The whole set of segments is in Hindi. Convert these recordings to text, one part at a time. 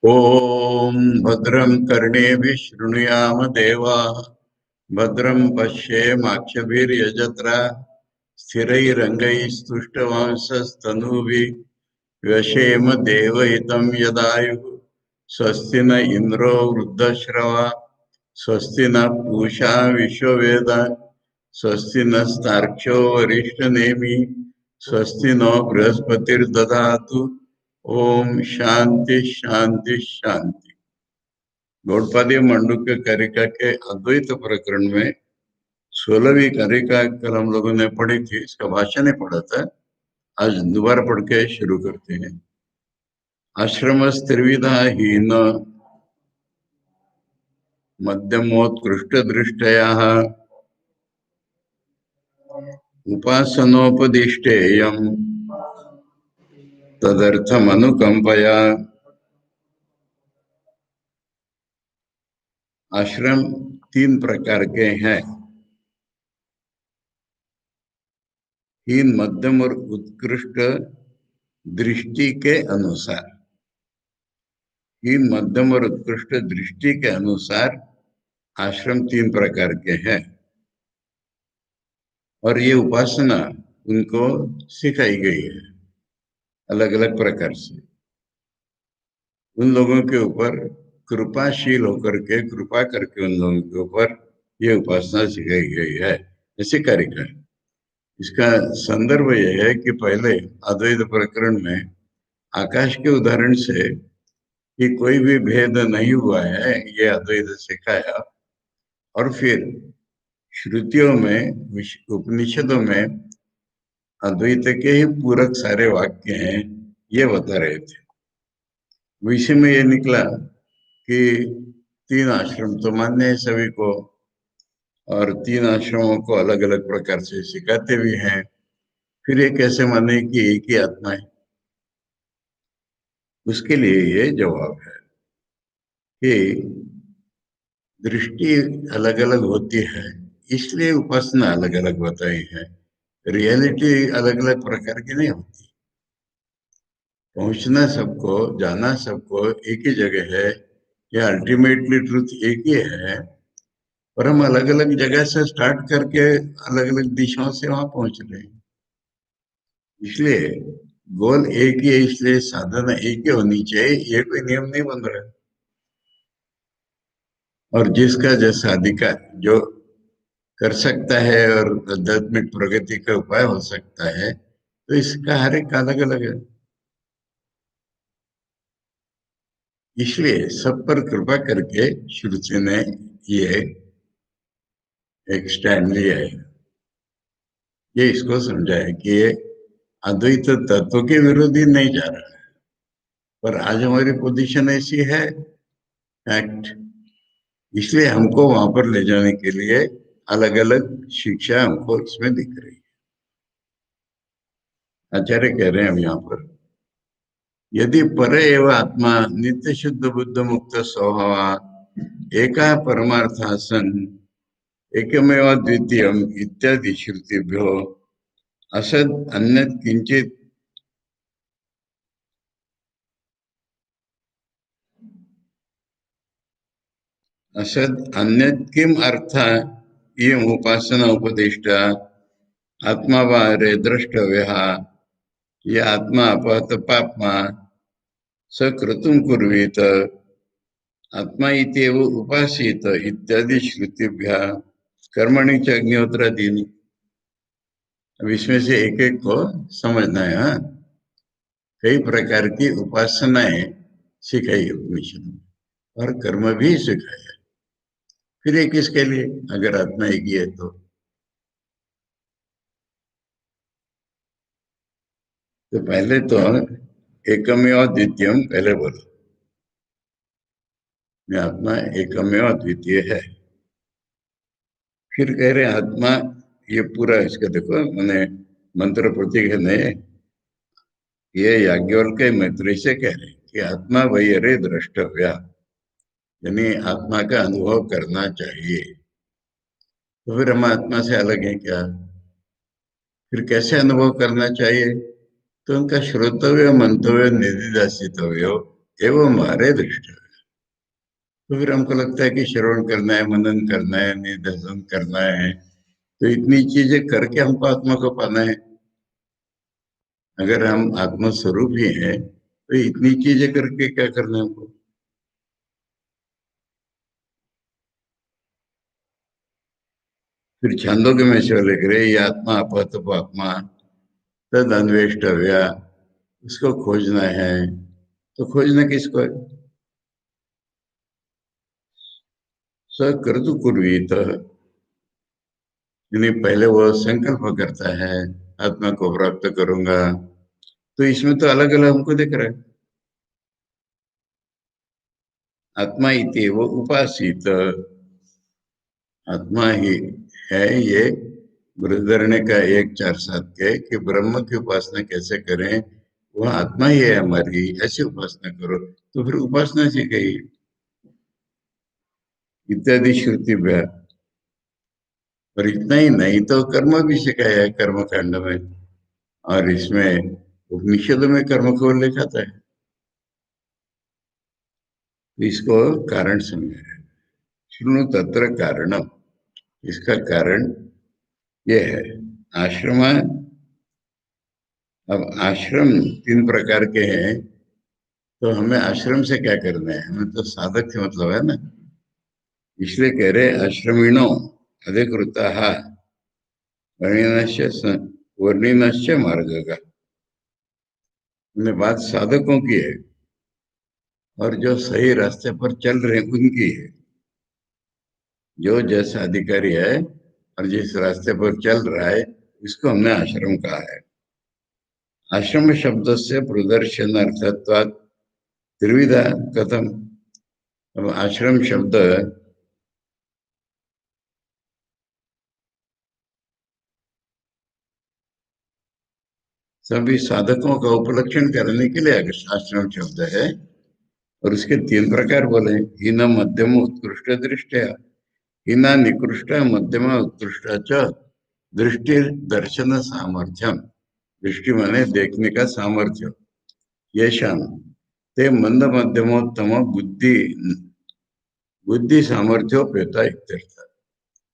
ॐ भद्रं कर्णेभिः शृणुयाम देवाः भद्रं पश्येमाक्षभिर्यजत्रा स्थिरैरङ्गैस्तुष्टवांसस्तनूभिः व्यशेम देवहितं यदायुः स्वस्ति न इन्द्रो वृद्धश्रवा स्वस्ति न पूषा विश्ववेदा स्वस्ति नस्तार्क्ष्यो वरिष्ठनेमि स्वस्ति नो बृहस्पतिर्दधातु ओम शांति शांति शांति। गौड़पादी मंडूक्य कारिका के अद्वैत प्रकरण में 16वीं कारिका कल हम लोगों ने पढ़ी थी। इसका भाष्य नहीं पढ़ा था, आज दोबारा पढ़ के शुरू करते हैं। आश्रमस्त्रिविधा हीन मध्यमोत्कृष्ट दृष्टयाः उपासनोपदिष्टेयम् तदर्थमनुकंपया। आश्रम 3 प्रकार के हैं, हीन, मध्यम और उत्कृष्ट दृष्टि के अनुसार। हीन, मध्यम और उत्कृष्ट दृष्टि के अनुसार आश्रम 3 प्रकार के हैं और ये उपासना उनको सिखाई गई है अलग अलग प्रकार से। उन लोगों के ऊपर कृपाशील होकर के, कृपा करके उन लोगों के ऊपर ये उपासना सिखाई गई है, ऐसे कारिका है। इसका संदर्भ यह है कि पहले अद्वैत प्रकरण में आकाश के उदाहरण से कि कोई भी भेद नहीं हुआ है ये अद्वैत सिखाया, और फिर श्रुतियों में, उपनिषदों में अद्वैत के ही पूरक सारे वाक्य हैं, ये बता रहे थे। विषय में ये निकला कि 3 आश्रम तो मान्य है सभी को, और 3 आश्रमों को अलग अलग प्रकार से सिखाते भी हैं। फिर ये कैसे माने कि एक ही आत्मा है? उसके लिए ये जवाब है कि दृष्टि अलग अलग होती है, इसलिए उपासना अलग अलग बताई है। रियलिटी अलग अलग प्रकार की नहीं होती। पहुंचना सबको, जाना सबको एक ही जगह है, या अल्टीमेटली ट्रुथ एक ही है, पर हम अलग अलग जगह से स्टार्ट करके अलग अलग दिशाओं से वहां पहुंच रहे हैं। इसलिए गोल एक ही है, इसलिए साधना एक ही होनी चाहिए, ये कोई नियम नहीं बन रहा है। और जिसका जैसा अधिकार जो कर सकता है और आध्यात्मिक प्रगति का उपाय हो सकता है, तो इसका हर एक अलग अलग है। इसलिए सब पर कृपा करके श्रुति ने ये एक स्टैंड लिया है। ये इसको समझाया कि ये अद्वैत तत्व के विरोधी नहीं जा रहा है, पर आज हमारी पोजीशन ऐसी है, फैक्ट। इसलिए हमको वहां पर ले जाने के लिए अलग अलग शिक्षा हमको इसमें दिख रही है। आचार्य कह रहे हैं हम यहाँ पर, यदि पर एव आत्मा नित्य शुद्ध बुद्ध मुक्त स्वभाव एका परमार्था सन एकमेव द्वितीयम इत्यादि श्रुतिभ्यो असद अन्यत् किंचित असद अन्यत् किम अर्थ इयम उपासना उपदिष्टा आत्मा वारे द्रष्टव्य ये आत्मा अपहत पापमा सकृतुम कुर्वीत आत्मा इत्येव उपासित इत्यादि श्रुतिभ्यः कर्मणि च अग्निहोत्रादीनि। अब इसमें से एक एक को समझना है। हाँ, कई प्रकार की उपासनाएं सिखाई उपनिषद में और कर्म भी सिखाया। फिर एक किसके लिए, अगर आत्मा एक ही है तो पहले तो एकमेव द्वितीयम पहले बोलो, मैं आत्मा एकमेव द्वितीय है। फिर कह रहे आत्मा, ये पूरा इसका देखो, मैंने मंत्र प्रतीक है नए, ये याज्ञवल्क्य मैत्री से कह रहे कि आत्मा वही अरे द्रष्टव्या, यानी आत्मा का अनुभव करना चाहिए। तो फिर हम आत्मा से अलग हैं क्या? फिर कैसे अनुभव करना चाहिए? तो उनका श्रोतव्य, मंतव्य, निधिध्यासितव्य एवं हमारे दृष्टि। तो फिर हमको लगता है कि श्रवण करना है, मनन करना है, निधिध्यासन करना है, तो इतनी चीजें करके हमको आत्मा को पाना है। अगर हम आत्मा स्वरूप ही हैं तो इतनी चीजें करके क्या करना है हमको। फिर छंदों के में से लिख रहे, ये आत्मा अपत आत्मा तद अन्वेष्टव्या, उसको खोजना है। तो खोजना किसको है? स कर्तु कुर्वीत, यानी पहले वो संकल्प करता है आत्मा को प्राप्त करूंगा। तो इसमें तो अलग अलग हमको दिख रहा है। आत्मा इति वो उपासित, आत्मा ही है ये। बृहदारण्य का 1:4-7 के कि ब्रह्म की उपासना कैसे करें, वह आत्मा ही है हमारी, ऐसी उपासना करो। तो फिर उपासना से गई इत्यादि श्रुति में। और इतना ही नहीं तो कर्म भी सिखाया है कर्म कांड में, और इसमें उपनिषद में कर्म को लिखा था। तो इसको कारण समझे, शुणु तत्र कारणम, इसका कारण ये है। आश्रम, अब आश्रम 3 प्रकार के हैं। तो हमें आश्रम से क्या करना है, हमें तो साधक से मतलब है ना। इसलिए कह रहे आश्रमिणो अधिकृता वर्णिनश्च वर्णिनश्च मार्ग का। हमने बात साधकों की है, और जो सही रास्ते पर चल रहे हैं उनकी है। जो जैसा अधिकारी है और जिस रास्ते पर चल रहा है, इसको हमने आश्रम कहा है। आश्रम शब्द से प्रदर्शन अर्थत्वात् त्रिविधा कथम। अब आश्रम शब्द सभी साधकों का उपलक्षण करने के लिए आश्रम शब्द है। और उसके 3 प्रकार बोले, हीन मध्यम उत्कृष्ट दृष्टिया। हीना निकृष्ट मध्यम उत्कृष्ट च दृष्टि दर्शन सामर्थ्यम। दृष्टि माने देखने का सामर्थ्य। ये शाम ते मंद मध्यमोत्तम बुद्धि, बुद्धि सामर्थ्योपेता इत्यर्थ।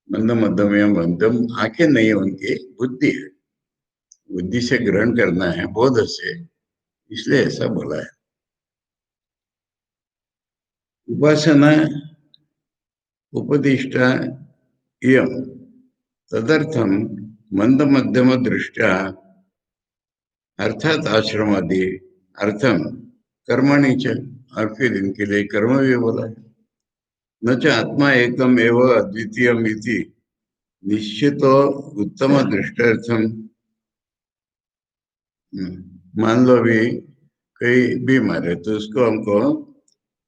मंद मध्यम या मध्यम आंखें नहीं है उनकी, बुद्धि है। बुद्धि से ग्रहण करना है, बोध से, इसलिए ऐसा बोला है। उपासना उपदिष्टा इयम, तदर्थम मंद मध्यम दृष्टिया अर्थात आश्रमादि अर्थम कर्मणि च। और फिर इनके लिए कर्म भी बोला है। न च आत्मा एकम एवं अद्वितीयम इति निश्चितो उत्तम दृष्टार्थम। मान लो भी कहीं भी मारे तो उसको हमको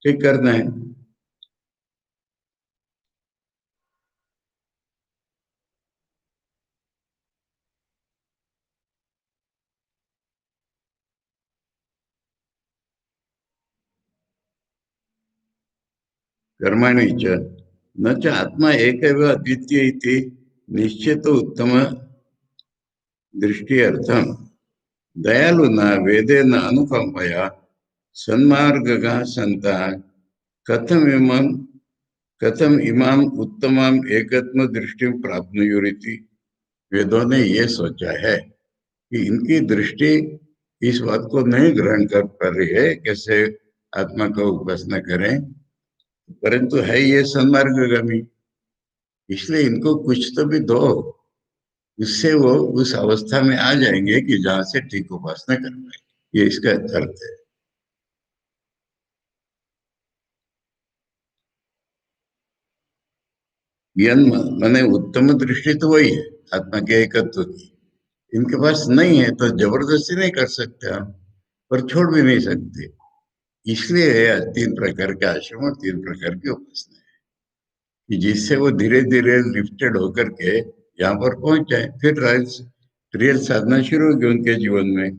ठीक करना है। कर्माणि च न च आत्मा एक एव अद्वितीय इति निश्चित उत्तम दृष्टि अर्थम। दयालु न वेदे न अनुकंपया सन्मार्ग का संता कथम इमं कथम इमाम उत्तमाम एकत्म दृष्टि प्राप्नुयुरिति। वेदों ने ये सोचा है कि इनकी दृष्टि इस बात को नहीं ग्रहण कर पा रही है कैसे आत्मा का उपासना करें, परंतु है ये सन्मार्गगामी। इसलिए इनको कुछ तो भी दो, उससे वो उस अवस्था में आ जाएंगे कि जहां से ठीक उपासना कर पाए। ये इसका अर्थ है। यन माने उत्तम दृष्टि तो वही है आत्मा के एकत्व की। इनके पास नहीं है तो जबरदस्ती नहीं कर सकते हम, पर छोड़ भी नहीं सकते। इसलिए 3 प्रकार के आश्रम और 3 प्रकार की उपासना है कि जिससे वो धीरे धीरे लिफ्टेड होकर के यहाँ पर पहुंच जाए। फिर रियल साधना शुरू होगी उनके जीवन में।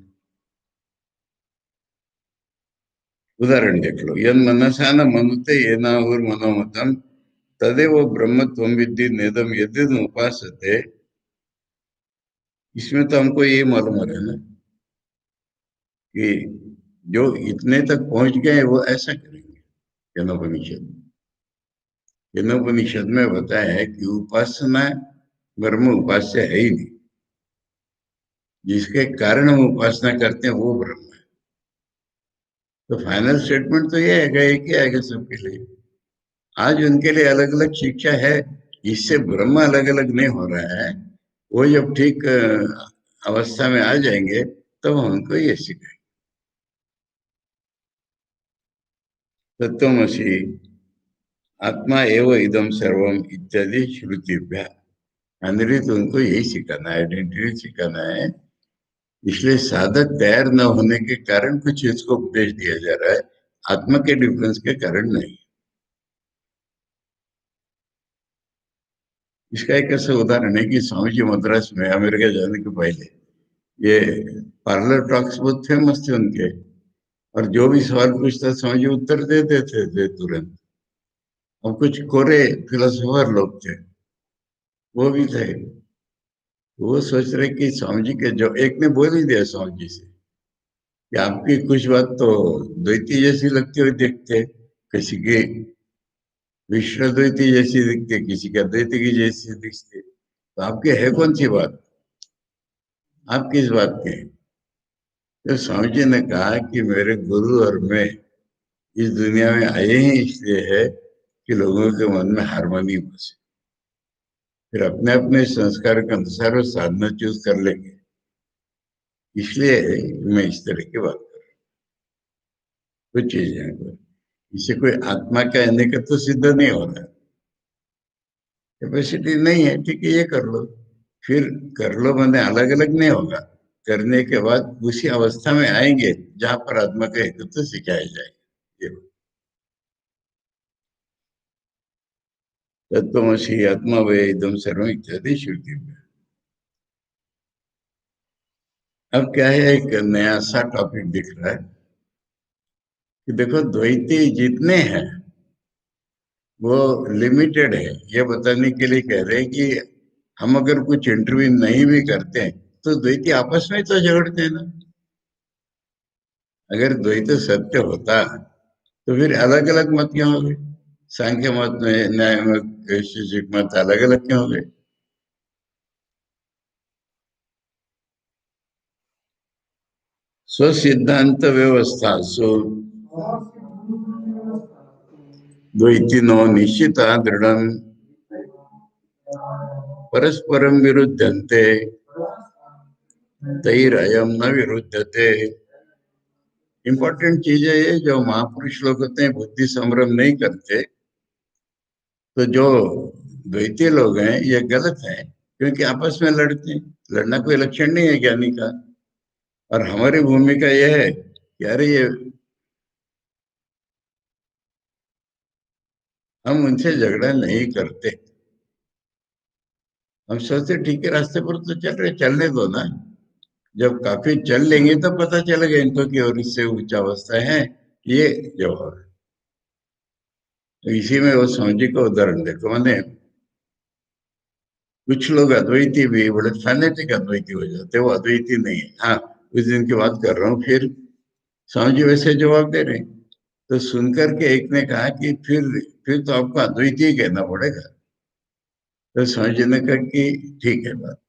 उदाहरण देख लो, यन मनसा न मनुते ये न मनोमतम तदेव ब्रह्म त्वं विद्धि नेदम यदि उपासते। इसमें तो हमको ये मालूम हो रहा है ना कि जो इतने तक पहुंच गए वो ऐसा करेंगे। केनोपनिषद केनोपनिषद में बताया है कि उपासना ब्रह्म उपास्य है ही नहीं, जिसके कारण हम उपासना करते हैं वो ब्रह्म है। तो फाइनल स्टेटमेंट तो ये आएगा, एक ही आएगा सबके लिए। आज उनके लिए अलग अलग शिक्षा है, इससे ब्रह्म अलग अलग नहीं हो रहा है। वो जब ठीक अवस्था में आ जाएंगे तब हम उनको ये सिखाएंगे। तत्वमसि आत्मा एव इदम सर्वम इत्यादि श्रुतिभ्या, फाइनली तो उनको यही सिखाना है, आइडेंटिटी सिखाना है। इसलिए साधक तैयार न होने के कारण कुछ इसको उपदेश दिया जा रहा है, आत्मा के डिफरेंस के कारण नहीं। इसका एक ऐसा उदाहरण है कि स्वामी जी मद्रास में अमेरिका जाने के पहले ये पार्लर टॉक्स बहुत फेमस थे उनके, और जो भी सवाल पूछता स्वामी जी उत्तर दे देते थे तुरंत। और कुछ कोरे फिलोसोफर लोग थे, वो भी थे। वो सोच रहे कि स्वामी जी के, जो एक ने बोल ही दिया स्वामी जी से कि आपकी कुछ बात तो द्वैती जैसी लगती हुई दिखते, किसी की विष्णु द्वैती जैसी दिखती, किसी का अद्वैती की जैसी दिखती, तो आपकी है कौन सी बात, आप किस बात के हैं? तो स्वामी जी ने कहा कि मेरे गुरु और मैं इस दुनिया में आए ही इसलिए है कि लोगों के मन में हारमोनी बसे, फिर अपने अपने संस्कार के अनुसार वो साधना चूज कर लेंगे। इसलिए मैं इस तरह की बात कर रहा हूँ। कुछ चीजें हैं, इससे कोई आत्मा का आने का तो सिद्ध नहीं हो रहा है। कैपेसिटी नहीं है, ठीक है, ये कर लो। फिर कर लो मैंने अलग अलग नहीं होगा, करने के बाद उसी अवस्था में आएंगे जहां पर आत्मा का हेतु तो सिखाया जाएगा। ये तत्वमसि आत्मा वे इदम सर्वम इत्यादि श्रुति में। अब क्या है, एक नया सा टॉपिक दिख रहा है कि देखो द्वैती जितने हैं वो लिमिटेड है। ये बताने के लिए कह रहे हैं कि हम अगर कुछ इंटरव्यू नहीं भी करते हैं तो द्वैती आपस में तो झगड़ते हैं ना। अगर द्वैत सत्य होता तो फिर अलग अलग मत क्यों हो गए? सांख्य मत में, न्याय मत, वैशेषिक मत अलग अलग क्यों हो गए? स्व सिद्धांत व्यवस्था सो द्वैतिनो निश्चिता दृढ़ परस्परम विरुद्धन्ते तैरयम न विरुद्धते। इंपॉर्टेंट चीज है ये, जो महापुरुष लोग होते हैं बुद्धि संभ्रम नहीं करते, तो जो द्वैती लोग हैं ये गलत है, क्योंकि आपस में लड़ते हैं। लड़ना कोई लक्षण नहीं है ज्ञानी का। और हमारी भूमिका यह है कि अरे ये हम उनसे झगड़ा नहीं करते। हम सोचते ठीक है, रास्ते पर तो चल रहे, चलने दो ना। जब काफी चल लेंगे तो पता चलेगा इनको कि और इससे उच्च अवस्था है। ये जो है, तो इसी में वो स्वामी जी का उदाहरण देखो। मैंने कुछ लोग अद्वैती भी बड़े फैनेटिक अद्वैती हो जाते हैं, वो अद्वैती नहीं है। हाँ, उस दिन की बात कर रहा हूँ। फिर स्वामी जी वैसे जवाब दे रहे हैं, तो सुनकर के एक ने कहा कि फिर तो आपको अद्वैती ही कहना पड़ेगा। तो स्वामी जी ने कहा कि ठीक है बात,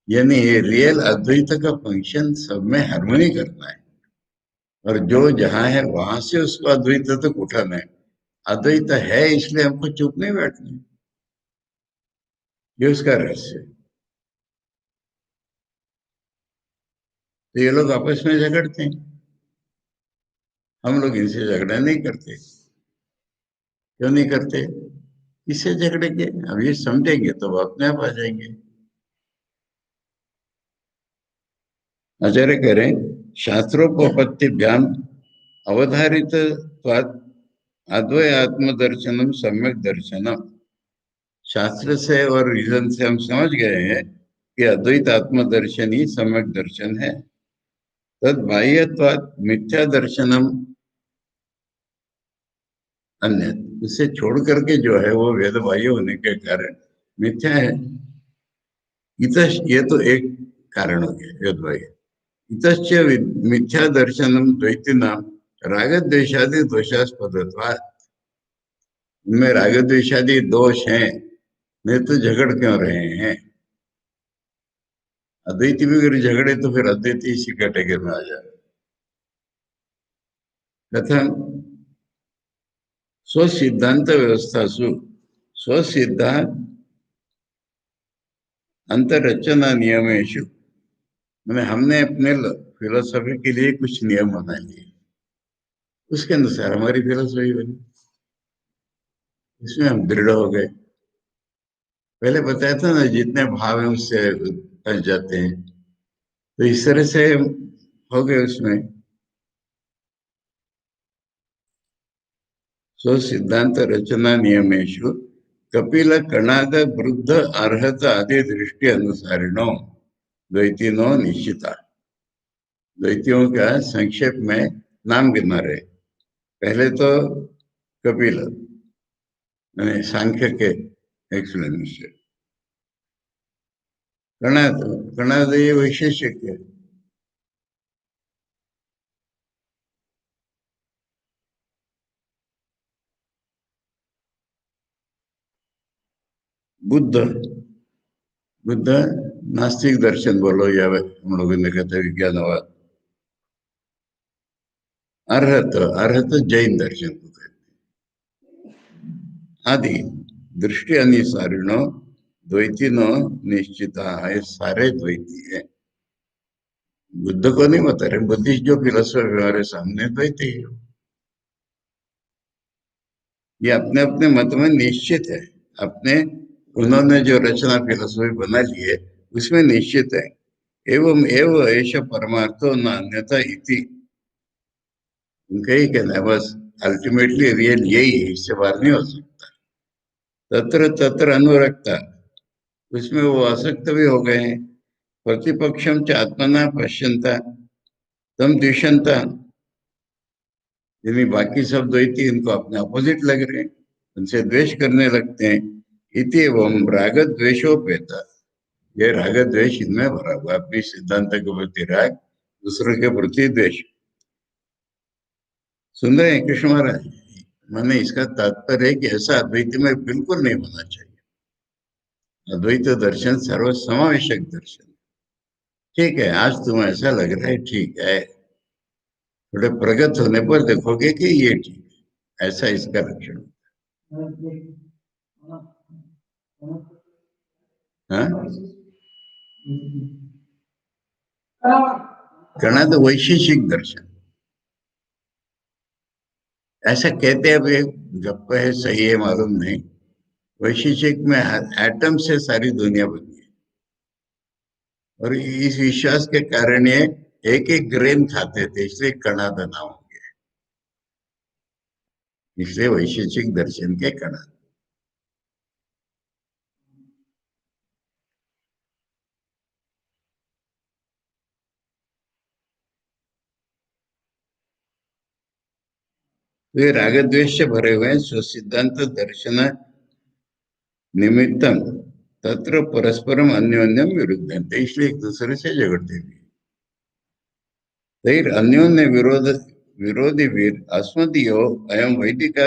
यानी रियल अद्वैत का फंक्शन सब में हार्मनी करना है, और जो जहां है वहां से उसको अद्वैत तक उठाना है। अद्वैत है इसलिए हमको चुप नहीं बैठना है। ये उसका रहस्य है। तो ये लोग आपस में झगड़ते हैं, हम लोग इनसे झगड़ा नहीं करते। क्यों नहीं करते? किससे झगड़ेंगे? अब ये समझेंगे तो वो अपने आप आ जाएंगे। आचार्य कह रहे हैं, शास्त्रोपत्तिभ्याम अवधारित अद्वय आत्मदर्शनम सम्यक दर्शनम। शास्त्र से और रीजन से हम समझ गए हैं कि अद्वैत आत्मदर्शन ही सम्यक दर्शन है। तद बाह्यत्वात् मिथ्या दर्शनम अन्य, उसे छोड़ करके जो है वो वेद बाह्य होने के कारण मिथ्या है। इत, ये तो एक कारण हो गया वेद बाह्य। इतश्च मिथ्या दर्शनम द्वैतिनाम रागद्वेषादि दोषास्पदत्वात्। उनमें रागद्वेषादि दोष हैं, नहीं तो झगड़ क्यों रहे हैं? अद्वैती भी अगर झगड़े तो फिर अद्वैती इसी कैटेगरी में आ जाए। कथम स्वसिद्धांत व्यवस्थासु स्वसिद्धांत अंतरचना नियमेशु, मैंने हमने अपने फिलोसफी के लिए कुछ नियम बना लिए, उसके अनुसार हमारी फिलोसफी बनी, इसमें हम दृढ़ हो गए। पहले बताया था ना, जितने भाव हैं उससे फंस जाते हैं, तो इस तरह से हो गए उसमें। स्व सिद्धांत रचना नियमेशु कपिल कणाद वृद्ध अर्हत आदि दृष्टि अनुसारिणो द्वैतीनो निश्चिता। द्वैतियों का संक्षेप में नाम गिना रहे। पहले तो कपिल मैंने सांख्य के एक्सप्लेनेशन, कणाद, कणाद ये वैशेषिक है। बुद्ध, बुद्ध नास्तिक दर्शन बोलो या हम लोगों ने कहते हैं विज्ञानवाद। अर्हत, अर्हत जैन दर्शन को कहते हैं। आदि दृष्टि अनुसारिणो द्वैतीनो निश्चिता है, सारे द्वैती है। बुद्ध को नहीं बता रहे, बुद्धिस्ट जो फिलोसफी हमारे सामने द्वैती है, ये अपने अपने मत में निश्चित है। अपने उन्होंने जो रचना फिलोसफी बना ली है उसमें निश्चित है। एवं एवं ऐसा परमार्थो न अन्यथा इति, उनका ही कहना है बस। अल्टीमेटली रियल यही है, इससे बाहर नहीं हो सकता। तत्र तत्र अनुरक्ता, उसमें वो आसक्त भी हो गए हैं। प्रतिपक्षम च आत्मना पश्यंता तम द्विषंता, यानी बाकी सब द्वैती इनको अपने अपोजिट लग रहे हैं, उनसे द्वेष करने लगते हैं। इति एवं राग द्वेषोपेता, ये राग द्वेष इनमें भरा हुआ, अपनी सिद्धांत के प्रति राग, दूसरों के प्रति द्वेष। सुन रहे हैं कृष्ण महाराज? मैंने इसका तात्पर्य है कि ऐसा अद्वैत में बिल्कुल नहीं होना चाहिए। अद्वैत दर्शन सर्वसमावेशक दर्शन। ठीक है, आज तुम्हें ऐसा लग रहा है, ठीक है, थोड़े प्रगत होने पर देखोगे कि ये ठीक है, ऐसा इसका लक्षण। हाँ, कहना तो वैशेषिक दर्शन ऐसा कहते हैं। अभी गप्पा है, सही है मालूम नहीं। वैशेषिक में एटम से सारी दुनिया बनी है, और इस विश्वास के कारण ये एक एक ग्रेन खाते थे, इसलिए कणा बना हो गया, इसलिए वैशेषिक दर्शन के कणा। वे राग द्वेष से भरे हुए स्वसिद्धांत दर्शन निमित्तम तत्र परस्परम अन्योन्यम विरुद्ध, इसलिए एक दूसरे से झगड़ते भी। तैर अन्योन्य विरोध विरोधी वीर अस्मदीयो अयम वैदिक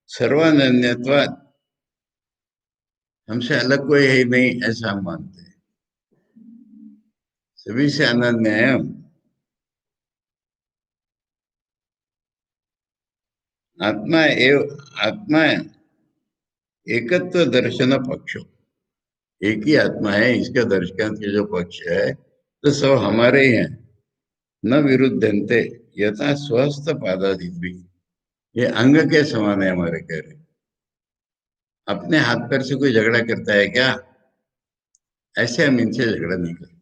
सर्वान्यत्वात्, हमसे अलग कोई है ही नहीं ऐसा हम मानते हैं, सभी से अनन्य है हम। आत्मा एव आत्मा एकत्व दर्शन पक्षो, एक ही आत्मा है, इसका दर्शन के जो पक्ष है तो सब हमारे ही हैं। न विरुद्धन्ते यथा स्वस्थ पादादि भी, ये अंग के समान है हमारे, कह रहे। अपने हाथ पैर से कोई झगड़ा करता है क्या? ऐसे हम इनसे झगड़ा नहीं करते।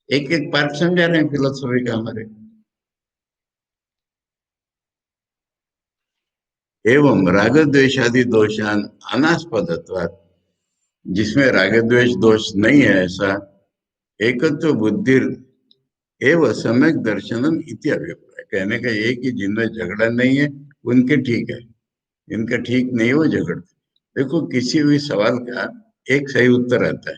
एक एक पार्ट समझा रहे हैं फिलोसफी का हमारे। एवं राग द्वेषादि दोषान अनास्पदत्वात्, जिसमें राग द्वेष दोष नहीं है ऐसा, एकत्व बुद्धि एवं सम्यक दर्शनम इति अभिप्राय, कहने का ये कि जिनमें झगड़ा नहीं है उनके ठीक है, इनका ठीक नहीं वो झगड़ते। देखो, किसी भी सवाल का एक सही उत्तर आता है,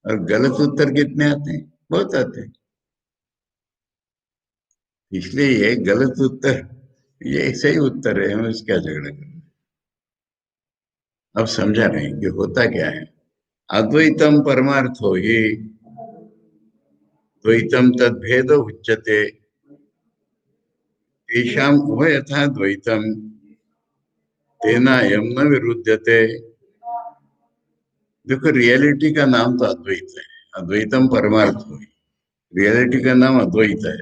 और गलत उत्तर कितने आते हैं? बहुत आते हैं। इसलिए ये गलत उत्तर, ये सही उत्तर है, हम इसका झगड़ा करें। अब समझा नहीं कि होता क्या है। अद्वैतम परमार्थो ही द्वैतम तद्भेद उच्यते, तेषाम उभयथा द्वैतम तेना यम न विरुध्यते। देखो, रियलिटी का नाम तो अद्वैत है, अद्वैतम परमार्थ हुई, रियलिटी का नाम अद्वैत है।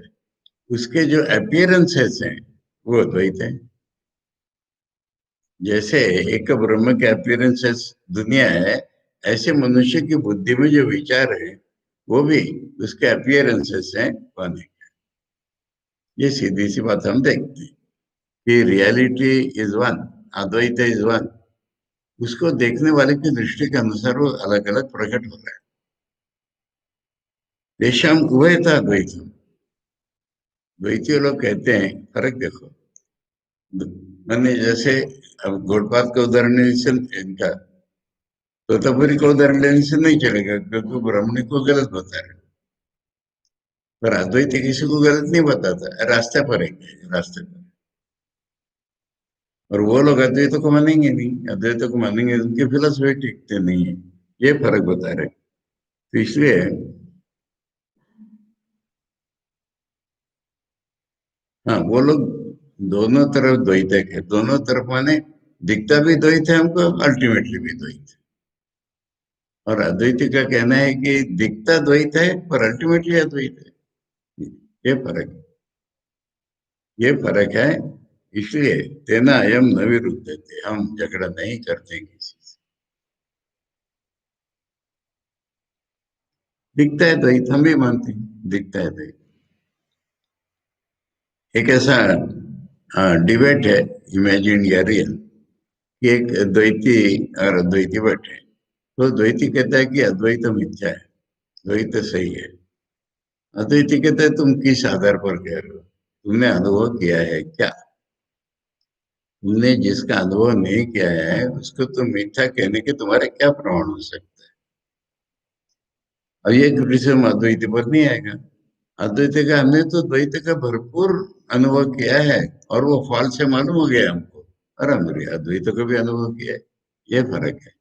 उसके जो अपियरेंसेस हैं वो अद्वैत है। जैसे एक ब्रह्म के अपियरेंसेस दुनिया है, ऐसे मनुष्य की बुद्धि में जो विचार है वो भी उसके अपियरेंसेस हैं वन है। ये सीधी सी बात हम देखते हैं कि reality is one, Advaita is one. उसको देखने वाले की दृष्टि के अनुसार वो अलग अलग प्रकट हो रहा है। देशाम उभयता द्वैतम, द्वैती लोग कहते हैं फर्क देखो। मैंने जैसे अब गौड़पाद का उदाहरण लेने से इनका तोतापुरी का उदाहरण लेने से नहीं चलेगा, क्योंकि ब्राह्मणी को गलत बता रहे। पर अद्वैत किसी को गलत नहीं बताता, रास्ते पर है, रास्ते पर। और वो लोग अद्वैत को मानेंगे नहीं, अद्वैत को मानेंगे उनकी फिलोसफी टिकते नहीं है। ये फर्क बता रहे। तो इसलिए हाँ, वो लोग दोनों तरफ द्वैत है, दोनों तरफ माने दिखता भी द्वैत है हमको, अल्टीमेटली भी द्वैत है। और अद्वैत का कहना है कि दिखता द्वैत है पर अल्टीमेटली अद्वैत है। ये फर्क है, ये फर्क है। इसलिए तेना अयम न विरुद्धते, हम झगड़ा नहीं करते किसी से। दिखता है द्वैत, हम भी मानते हैं दिखता है द्वैत। एक ऐसा डिबेट है, इमेजिन या रियल, कि एक द्वैती और अद्वैती बैठे। तो द्वैती कहता है कि अद्वैत मिथ्या है, द्वैत सही है। अद्वैती कहता है तुम किस आधार पर कह रहे हो, तुमने अनुभव किया है क्या? तुमने जिसका अनुभव नहीं किया है उसको तुम मिथ्या कहने के तुम्हारे क्या प्रमाण हो सकते हैं? अब ये क्रिटिसिज्म अद्वैत पर नहीं आएगा। अद्वैत का हमने तो द्वैत का भरपूर अनुभव किया है और वो फल से मालूम हो गया हमको, और हमने अद्वैत का भी अनुभव किया है। ये फर्क है।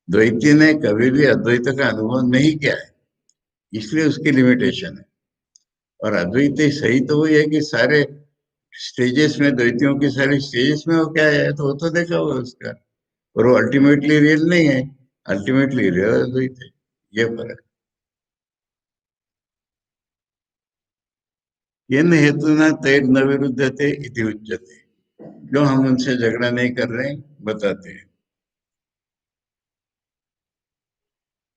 द्वैती ने कभी भी अद्वैत का अनुभव नहीं किया है, इसलिए उसकी लिमिटेशन है। और अद्वैत सही तो वही है कि सारे स्टेजेस में, द्वैतियों की सारी स्टेजेस में वो क्या है तो वो तो देखा होगा उसका। और वो अल्टीमेटली रियल नहीं है, अल्टीमेटली रियल अद्वैत है। ये फर्क। येन हेतुना तैर न विरुद्धते इति उच्यते। क्यों हम उनसे झगड़ा नहीं कर रहे हैं, बताते हैं।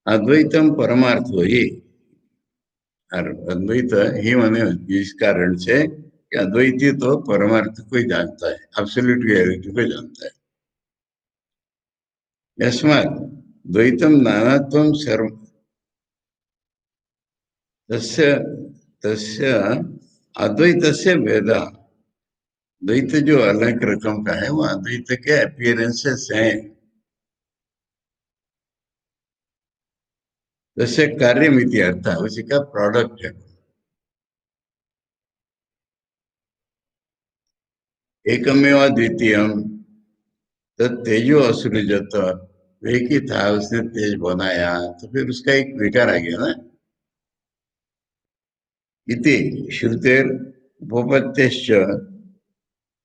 अद्वैतम परमार्थ ही, और अद्वैत ही माने इस कारण से कि अद्वैती तो परमार्थ को ही जानता है, एब्सोल्यूट रियलिटी को जानता है। यस्मात् द्वैतम नानात्वं सर्व तस्य तस्य अद्वैतस्य भेदः। द्वैत जो अलग रकम का है वो अद्वैत के अपीयरेंसेस हैं। जैसे कार्य मिति अर्थ है, उसी का प्रोडक्ट है। एकमेव द्वितीयम तद तेजो असृजत, एक ही था उसने तेज बनाया, तो फिर उसका एक विकार आ गया ना। इति श्रुतेर उपपत्तिश्च,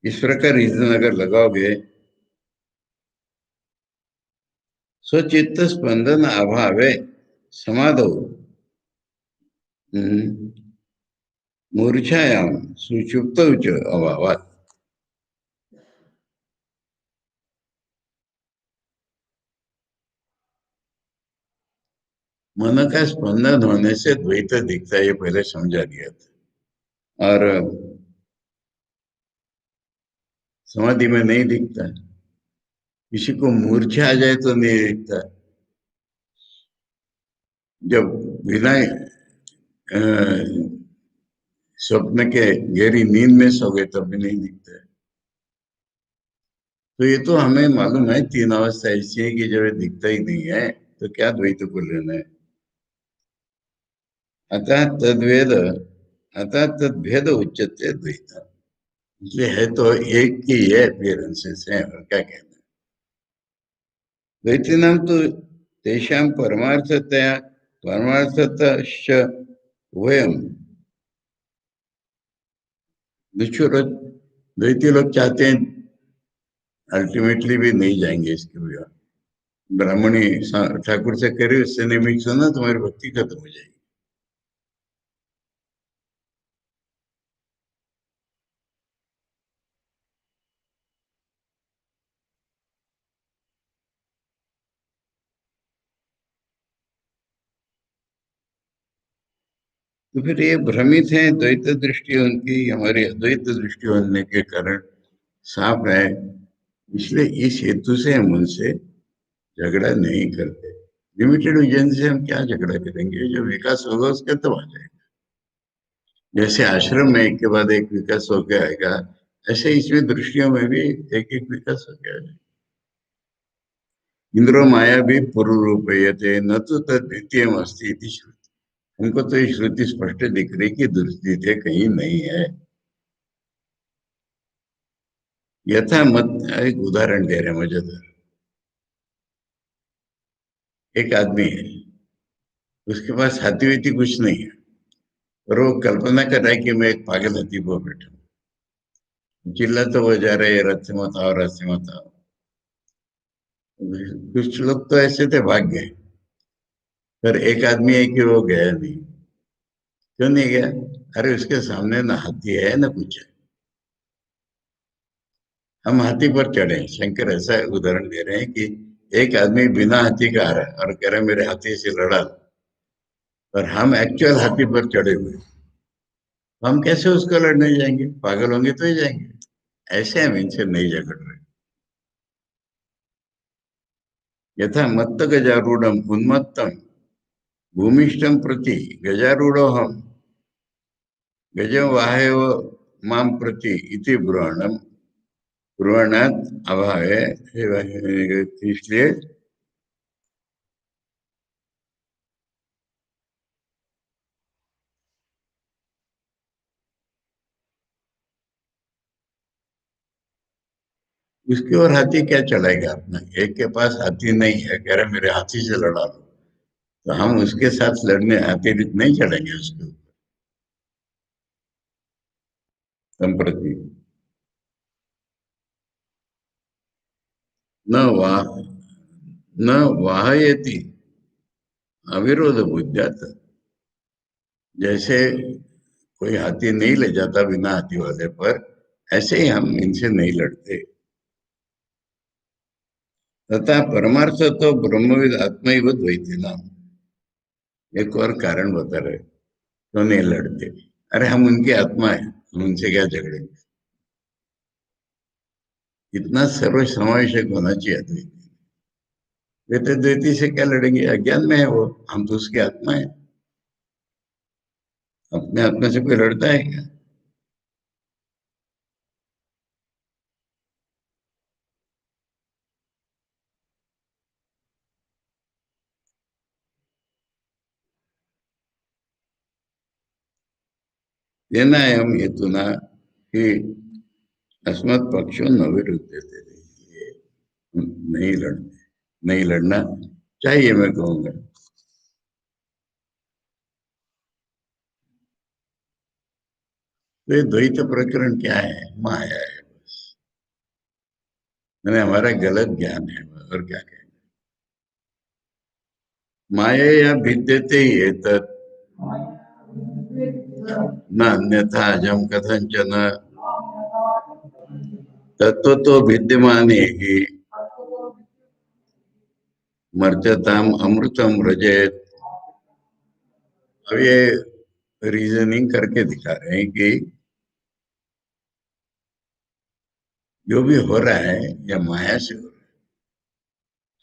ईश्वर का रीजन अगर लगाओगे, स्वचित्त स्पंदन अभावे समाधो मूर्छायाम सुषुप्त अभावात। मन का स्पंदन होने से द्वैत दिखता है, ये पहले समझा दिया था। और समाधि में नहीं दिखता, किसी को मूर्छा आ जाए तो नहीं दिखता। जब बिना स्वप्न के गहरी नींद में सो गए तब भी नहीं दिखता है। तो ये तो हमें मालूम है, तीन अवस्था ऐसी है कि जब ये दिखता ही नहीं है तो क्या द्वैत को लेना है। अतः तद्वेद अतः तद्भेद उच्यते द्वैत। इसलिए है तो एक ही है, अपीयरेंसेस है, और क्या कहना। द्वैतीनां तो तेषां परमार्थतया परमार्थतश्च वयम निश्चय। द्वैती लोग चाहते हैं अल्टीमेटली भी नहीं जाएंगे इसके बिना। ब्राह्मणी ठाकुर से करे, उससे नहीं मिक्स होना, तुम्हारी भक्ति खत्म हो जाएगी। तो फिर ये भ्रमित है, द्वैत दृष्टि उनकी हमारी अद्वैत दृष्टि होने के कारण साफ है। इसलिए इस हेतु से हम उनसे झगड़ा नहीं करते। लिमिटेड विजन से हम क्या झगड़ा करेंगे, जो विकास होगा उसका तब आ जाएगा। जैसे आश्रम में एक के बाद एक विकास होके आएगा, ऐसे इसमें दृष्टियों में भी एक एक विकास होके आएगा। इंद्रो माया भी पूर्व रूपयते न तो तद्वितीय अस्ति इति श्रुति। उनको तो ये श्रुति स्पष्ट दिख रही कि दुर्स्थिति कहीं नहीं है। यथा मत, एक उदाहरण दे रहे हैं मुझे तो। एक आदमी है, उसके पास हाथी वाथी कुछ नहीं है, और वो कल्पना कर रहा है कि मैं एक पागल हाथी पर बैठा हूँ, चिल्ला तो वो जा रहे रथ से मत आओ, रथ से मत आओ। कुछ लोग तो ऐसे थे, भाग गए। पर एक आदमी है कि वो गया नहीं। क्यों नहीं गया? अरे उसके सामने ना हाथी है ना कुछ है। हम हाथी पर चढ़े, शंकर ऐसा उदाहरण दे रहे हैं कि एक आदमी बिना हाथी का आ रहा है और कह रहा है मेरे हाथी से लड़ा लो। पर हम एक्चुअल हाथी पर चढ़े हुए हैं। हम कैसे उसको लड़ने जाएंगे? पागल होंगे तो ही जाएंगे। ऐसे हम इनसे नहीं झगड़ रहे। यथा मत्त गजारूढ़ उन्मत्तम भूमिष्ठम प्रति गजारूढ़ो हम गजं वाहेव मां प्रति इति ब्रुवणम ब्रुवणात् अभावे। इसलिए उसकी और हाथी क्या चलाएगा अपना? एक के पास हाथी नहीं है, कह रहे मेरे हाथी से लड़ा लो, तो हम उसके साथ लड़ने हाथी नहीं चढ़ेंगे उसके ऊपर संप्रति। न वाह न वाहयति अविरोध बुद्ध्यात। जैसे कोई हाथी नहीं ले जाता बिना हाथी वाले पर, ऐसे ही हम इनसे नहीं लड़ते। तथा परमार्थ तो ब्रह्मविद आत्मा द्वैती नाम। एक और कारण बता रहे, तो नहीं लड़ते। अरे हम उनकी आत्मा है, हम उनसे क्या झगड़ेंगे? इतना सर्व समावेशक होना चाहिए आदमी। वे तो द्वैती से क्या लड़ेंगे? अज्ञान में है वो, हम तो उसकी आत्मा है। अपने आत्मा से कोई लड़ता है क्या? देना है हम हेतु ना कि अस्मत् पक्षों न विरुद्ध देते रहिए। नहीं लड़ते, नहीं लड़ना चाहिए, मैं कहूंगा। तो ये द्वैत प्रकरण क्या है? माया है बस। मैंने हमारा गलत ज्ञान है, और क्या कहें। माया या भिद्यते ही तत् न अन्यथा जम कथंचन तत्व तो विद्यमान ही मर्त्यताम अमृतम रजत। अब ये रीजनिंग करके दिखा रहे हैं कि जो भी हो रहा है या माया से हो रहा है,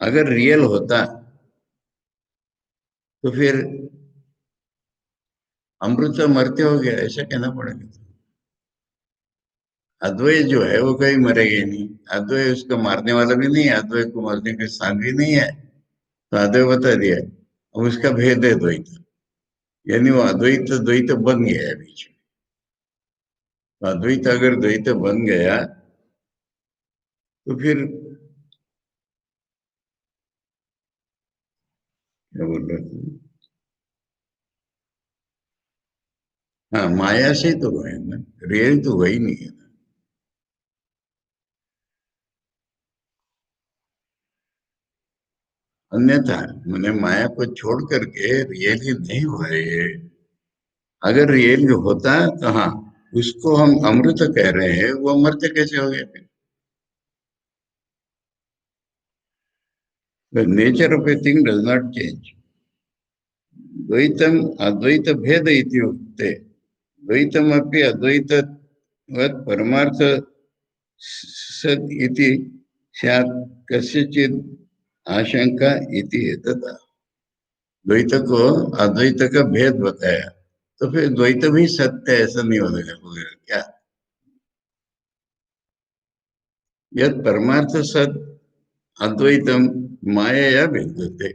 अगर रियल होता तो फिर अमृत मरते हो गया ऐसा कहना पड़ेगा। अद्वैत जो है वो कभी मरेगा ही नहीं। अद्वैत उसको मारने वाला भी नहीं है, अद्वैत को मरने के स्थान भी नहीं है। तो अद्वैत बता दिया। अब उसका भेद है द्वैत, यानी वो अद्वैत द्वैत बन गया है बीच में। अद्वैत अगर द्वैत बन गया तो फिर क्या बोल रहे थे? हाँ, माया से तो है ना, रियल तो वही नहीं है। अन्यथा मैंने माया को छोड़ करके रियल ही नहीं हुआ है ये। अगर रियल होता तो हाँ, उसको हम अमृत कह रहे हैं, वो अमृत कैसे हो गया फिर? Nature of a thing does not change. द्वैतम अद्वैत भेद इति उक्ते द्वैतम अपि अद्वैतवत् परमार्थ सत् इति स्यात् कस्यचित् आशंका इति एतत्। द्वैत को अद्वैत का भेद बताया, तो फिर द्वैत भी सत्य है, ऐसा नहीं होगा क्या? यद परमार्थ सत अद्वैतम माया या भेदते,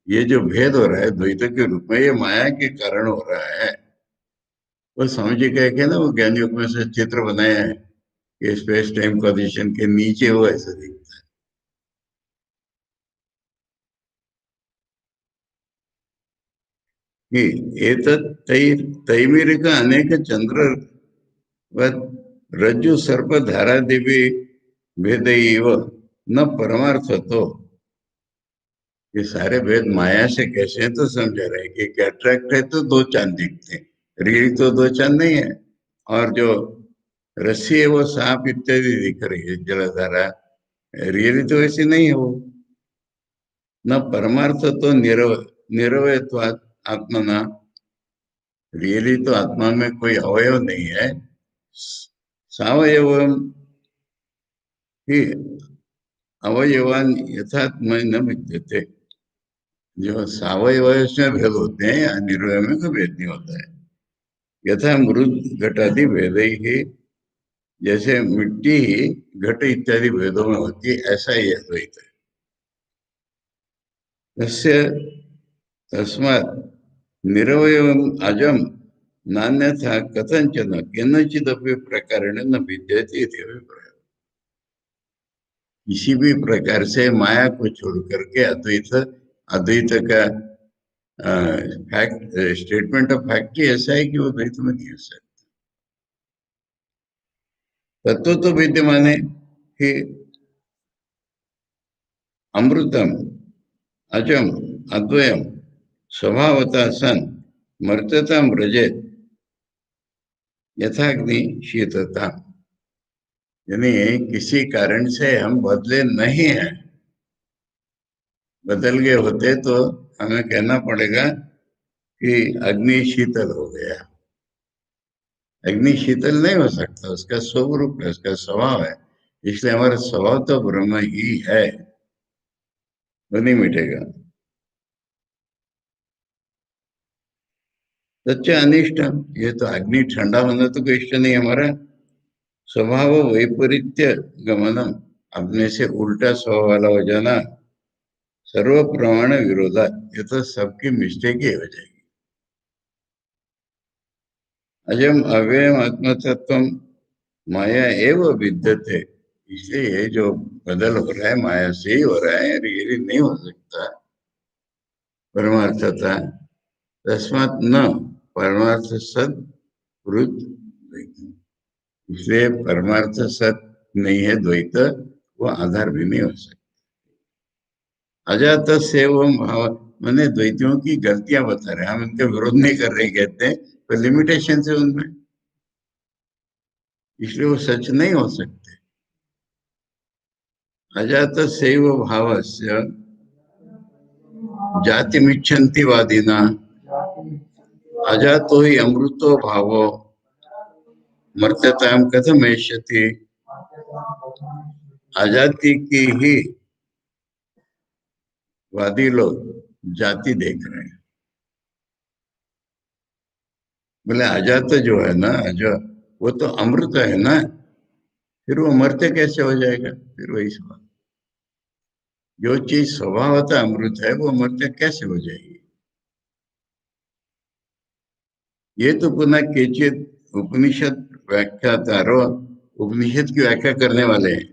ये जो भेद हो रहा है द्वैत के रूप में, ये माया के कारण हो रहा है। वो स्वामी जी कह के ना, वो ज्ञान योग में से चित्र बनाया है कि स्पेस टाइम कंडीशन के नीचे वो ऐसा दिखता है कि एतत् तैमिरिक अनेक चंद्र रज्जु सर्प धारा देवी भेद न परमार्थ तो। ये सारे भेद माया से कैसे हैं तो समझा रहे हैं कि कैटरेक्ट है तो दो चांद दिखते हैं, रियली तो दो चांद नहीं है। और जो रस्सी है वो सांप इत्यादि दिख रही है, जलधारा, रियली तो ऐसी नहीं है वो। न परमार्थ तो निरवयत्वात् आत्मना, रियली तो आत्मा में कोई अवयव नहीं है। सावयव ही अवयवान यथात्म न विद्यते। जो सावयव है उसमें भेद होते हैं, या निर्वय में कोई भेद नहीं होता है। यथा मृद घटादि भेद ही, जैसे मिट्टी ही घट इत्यादि भेदों में होती है, ऐसा ही अद्वैत है। तस्य तस्मात् निरवयवम् अजम नान्यथा कथंचन केनचिदपि प्रकारेण न विद्यते इति अभिप्राय। किसी भी प्रकार से माया को छोड़ करके अद्वैत, अद्वैत का फैक्ट, स्टेटमेंट ऑफ फैक्ट ही ऐसा है कि वो द्वैत में नहीं हो सकता। तत्व तो विद्यमान है कि अमृतम अजम अद्वयम स्वभावतः सन मर्त्यता व्रजेत यथाग्नि शीतता। यानी किसी कारण से हम बदले नहीं हैं। बदल गए होते तो हमें कहना पड़ेगा कि अग्नि शीतल हो गया। अग्नि शीतल नहीं हो सकता, उसका स्वरूप है, उसका स्वभाव है। इसलिए हमारा स्वभाव तो ब्रह्म ही है, वो नहीं मिटेगा। सच्चा अनिष्ट, ये तो अग्नि ठंडा होना तो कोई इष्ट नहीं हमारा। स्वभाव वैपरीत्य गमनम, अपने से उल्टा स्वभाव वाला हो जाना। सर्व प्रमाण विरोधा, ये तो सबकी मिस्टेक ही हो जाएगी। अजम अव्ययम आत्मतत्व माया एवं विद्यते, इसलिए ये जो बदल हो रहा है माया से ही हो रहा है, रियली नहीं हो सकता परमार्थता। तस्मात् न परमार्थ सद वृत, इसलिए परमार्थ सत नहीं है द्वैत, वो आधार भी नहीं हो सकता। अजात से वो भाव, मैंने द्वैतियों की गलतियां बता रहे हैं, हम इनके विरोध नहीं कर रहे कहते हैं, पर लिमिटेशन है उनमें, इसलिए वो सच नहीं हो सकते। अजात से वो भाव से जाति मिच्छन्ति वादिना, अजातो ही अमृतो भावो मर्त्यताम कथम ऐष्यति। आजादी की ही वादी लोग जाति देख रहे हैं। बोले अजात जो है ना, जो वो तो अमृत है ना, फिर वो मरते कैसे हो जाएगा? फिर वही सवाल, जो चीज स्वभावतः अमृत है वो मरते कैसे हो जाएगी? ये तो पुनः केचित उपनिषद व्याख्यातारों उपनिषद की व्याख्या करने वाले हैं,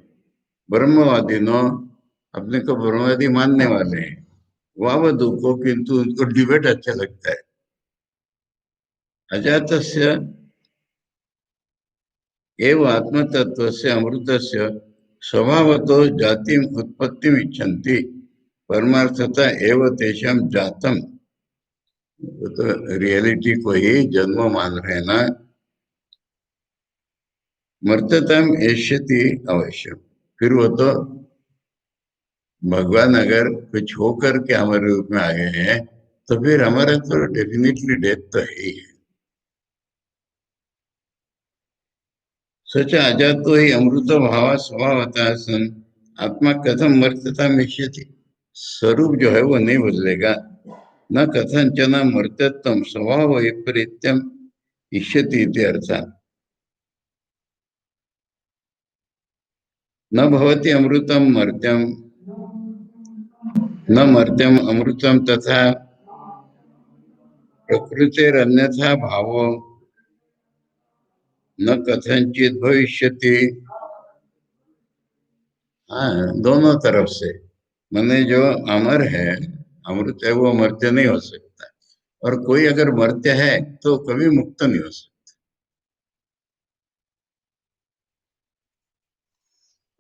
ब्रह्मवादियों अपने को ब्रह्मवादी मानने वाले हैं, वावदू को किंतु उनको डिबेट अच्छा लगता है। अजातस्य एव आत्मतत्वस्य अमृतस्य स्वभावतो जातिम उत्पत्तिम इच्छन्ति परमार्थता एव तेषां जातम। वो तो रियलिटी को ही जन्म मान रहे ना। मर्त्यतम एष्यति अवश्य, फिर वो तो भगवान अगर कुछ होकर के हमारे रूप में आ गए हैं तो फिर हमारा तो डेफिनेटली डेथ तो है ही है। सच अजातो ही अमृत भाव स्वभावतः सन आत्मा कथम मर्त्यता मिष्यति, स्वरूप जो है वो नहीं बदलेगा। न कथंचन मर्त्यत्वम स्वभाव विपरीत्यम इष्यति इति अर्थः। न भवति अमृतम मर्त्यम न मर्त्यम अमृतम तथा प्रकृतिरन्यथा भावो न कथंचित भविष्यति। हाँ, दोनों तरफ से। माने जो अमर है, अमृत है, वो मर्त्य नहीं हो सकता, और कोई अगर मर्त्य है तो कभी मुक्त नहीं हो सकता।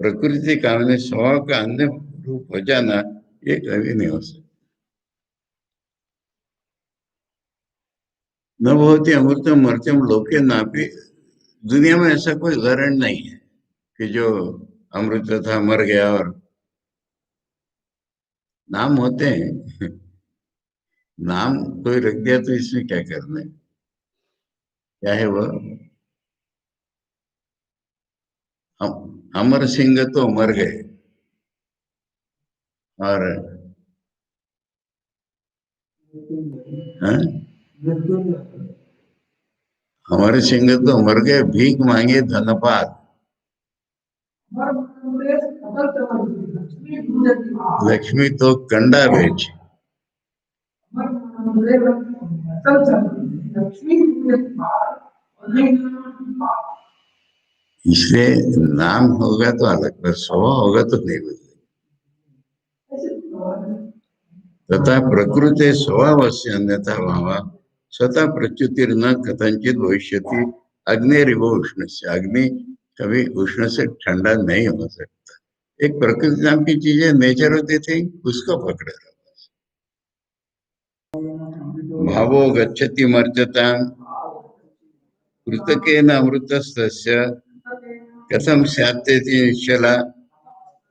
प्रकृति का अपने स्वभाव का अन्य रूप हो जाना ये कभी नहीं हो सकता। न भवति अमृतम मर्त्यम लोके नापि, दुनिया में ऐसा कोई उदाहरण नहीं है कि जो अमृत था मर गया। और नाम होते हैं नाम कोई रख दिया तो इसमें क्या करना है, क्या है वो। अमर सिंह तो मर गए, और हाँ? अमर सिंह तो मर गए, भीख मांगे धनपात। लक्ष्मी तो कंडा बेच। इसलिए नाम होगा तो अलग, पर स्वभाव होगा तो नहीं बदलेगा। तथा प्रकृति स्वभाव से अन्यथा भाव स्वतः प्रच्युतिर न कथंचित भविष्यति। अग्निरिव उष्ण से, अग्नि कभी उष्ण से ठंडा नहीं हो सकता। एक प्रकृति नाम की चीज है, नेचर होती थी, उसको पकड़े रहो। भावो गच्छति मर्त्यता कृतकेन अमृतस्य कथम स्यात्तेति निश्चला।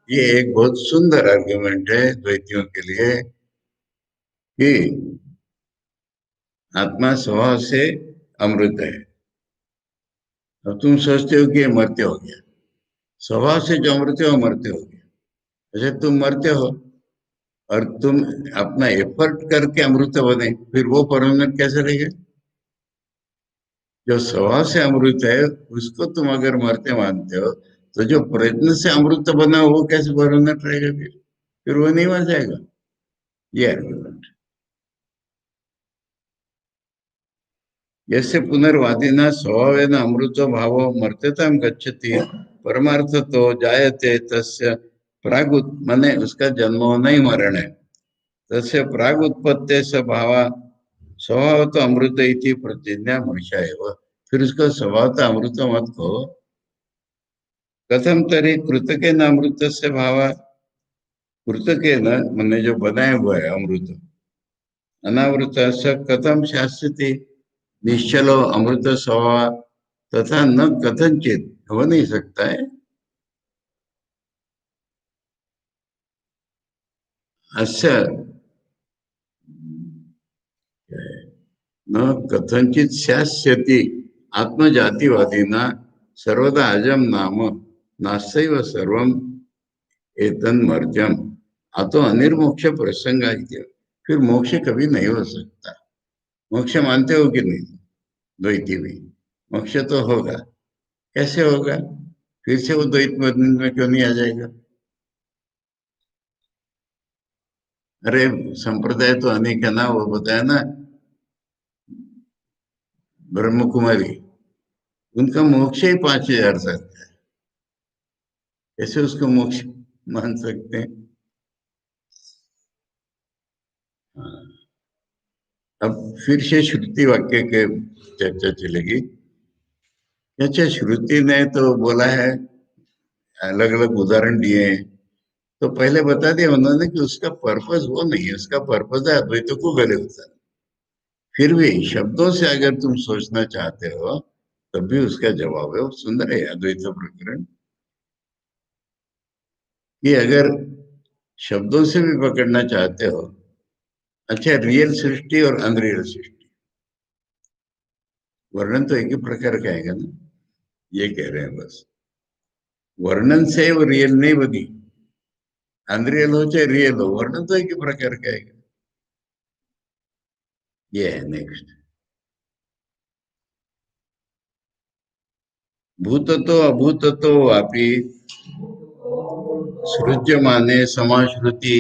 ये एक बहुत सुंदर आर्गुमेंट है द्वैतियों के लिए कि आत्मा स्वभाव से अमृत है। अब तुम सोचते हो कि ये मर्त्य हो गया, स्वभाव से जो अमृत है वो मर्त्य हो गया। जैसे तुम मर्त्य हो और तुम अपना एफर्ट करके अमृत बने, फिर वो परमानेंट कैसे रहेगा। जो स्वभाव से अमृत है उसको तुम अगर मर्त्य मानते हो, तो जो प्रयत्न से अमृत बना वो कैसे परमानेंट रहेगा। फिर वो नहीं बन जाएगा। ये आर्गुमेंट। यस्य पुनर्वादिना स्वभावेन अमृतो भावो मर्त्यतां गच्छति परमार्थ तो जायते तस्य प्रागुत, माने उसका जन्म होना ही मरण है। तस्य प्रागुत्पत्ति से भावा स्वभाव तो अमृत इति प्रतिज्ञा मनुष्य है। फिर उसको स्वभाव तो अमृत मत कहो। कथम तरी कृतके न अमृत से भावा, कृतके न मैंने जो बनाए हुआ है अमृत, अनावृत स कथम शास्त्रति निश्चलो अमृत स्वभाव तथा न कथनचित, हो नहीं सकता है। अस्य न कथनचित स्यास्यति आत्मजातिवादिना सर्वदा अजम नाम नास्यैव सर्वम एतन्मर्त्यम अतो अनिर्मोक्ष प्रसंग। फिर मोक्ष कभी नहीं हो सकता। मोक्ष मानते हो कि नहीं द्वैती में? मोक्ष तो होगा, कैसे होगा? फिर से वो द्वैत बंधन में क्यों नहीं आ जाएगा? अरे संप्रदाय तो अनेक है ना, वो बताया ना, ब्रह्म कुमारी उनका मोक्ष ही 5,000 तक है। कैसे उसको मोक्ष मान सकते हैं? हाँ। अब फिर से श्रुति वाक्य के चर्चा चलेगी। अच्छा, श्रुति ने तो बोला है, अलग अलग उदाहरण दिए हैं, तो पहले बता दिया उन्होंने कि उसका पर्पस वो नहीं है, उसका पर्पस है अद्वैत को गले उतारना। फिर भी शब्दों से अगर तुम सोचना चाहते हो तब भी उसका जवाब है, वो सुंदर है अद्वैत प्रकरण, कि अगर शब्दों से भी पकड़ना चाहते हो, अच्छा रियल सृष्टि और अनरियल सृष्टि, वर्णन तो एक ही प्रकार का आएगा ना, ये कह रहे हैं बस। वर्णन से वो रियल नहीं बनी, अनरियल हो चाहे रियल हो, वर्णन तो एक ही प्रकार का आएगा। ये है नेक्स्ट। भूततो अभूततो वापि सृज्यमाने समाश्रुति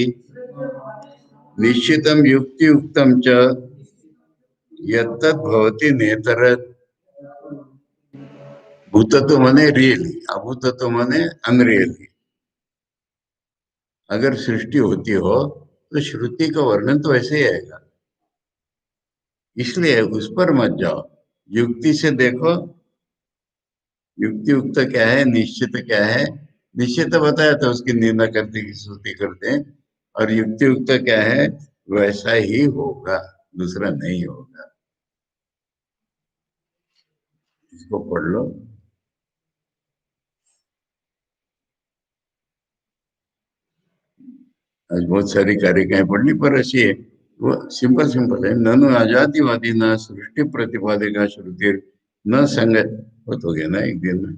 निश्चितम युक्तियुक्तम च यत्तद् भवति नेतरत्। भूतत्व माने रियली, अभूतत्व माने अनरियली। अगर सृष्टि होती हो तो श्रुति का वर्णन तो ऐसे ही आएगा, इसलिए उस पर मत जाओ, युक्ति से देखो। युक्तियुक्त क्या है, निश्चित क्या है? निश्चित बताया तो उसकी निंदा करते की स्तुति करते हैं, और युक्तियुक्त क्या है, वैसा ही होगा, दूसरा नहीं होगा। इसको पढ़ लो। आज बहुत सारी कारिकाएं पढ़नी पर ऐसी है, वो सिंपल सिंपल है। ननु आजादिवादी न सृष्टि प्रतिपादिका श्रुति न संगत। बहुत हो गया ना एक दिन में,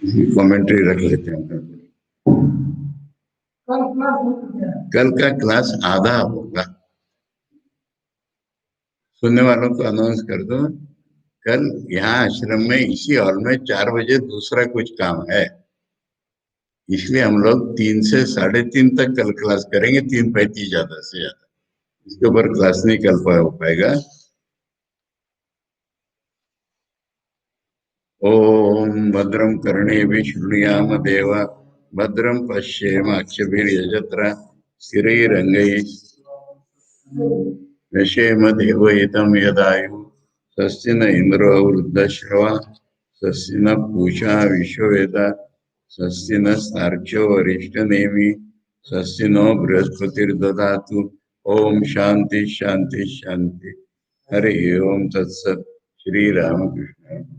इसकी कमेंट्री रख लेते हैं। कल का क्लास आधा होगा, सुनने वालों को अनाउंस कर दो। कल यहाँ आश्रम में इसी हॉल में 4 बजे दूसरा कुछ काम है, इसलिए हम लोग 3 से 3:30 तक कल क्लास करेंगे, 3:35 ज्यादा से ज्यादा, इसके ऊपर क्लास नहीं कल हो पाएगा। ओम भद्रम कर्णेभिः शृणुयाम देवा, भद्रम पश्येमाक्षभिर्यजत्रा, स्थिरैरङ्गैः व्यशेम देवहितं यदायुः। स्वस्ति न इंद्रो वृद्धश्रवा, स्वस्ति न पूषा विश्ववेदा, स्वस्ति नस्तार्क्ष्यो वरिष्ठनेमि, स्वस्ति नो बृहस्पतिर्दधातु। ओम शांति शांति शांति। हरि ओम तत्सत्। श्री रामकृष्ण।